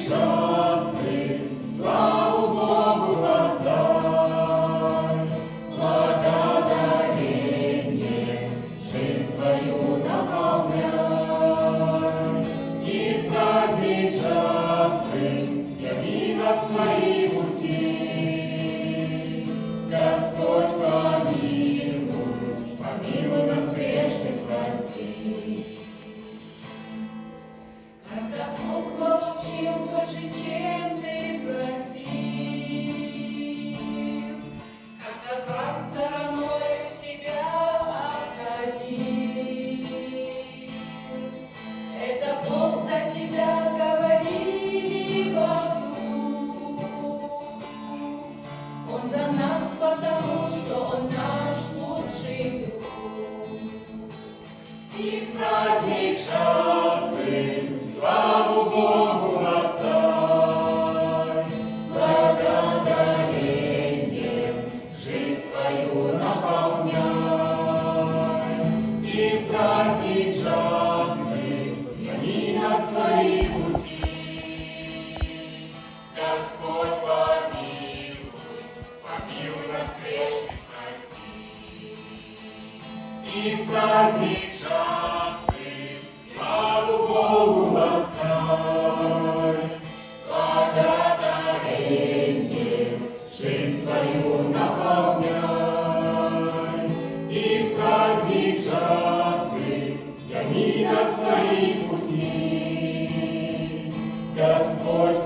жатвы, славу Богу воздай. Благодарение жизнь свою наполняй. И в праздник жатвы яви на свои пути. Господь помилуй нас грешных, прости. Когда Бог получил больше, чем ты просил, когда враг стороной у тебя обходил, это Бог за тебя говорили вокруг. Он за нас, потому что Он наш лучший друг. И в праздник жатвы славу Богу воздай. Благодарением жизнь свою наполняй. И в праздник жатвы яви на свои пути. Господь помилуй нас грешных, прости. И в праздник жатвы славу Богу воздай. Благодарением жизнь свою наполняй. И в праздник жатвы яви на свои пути. Господь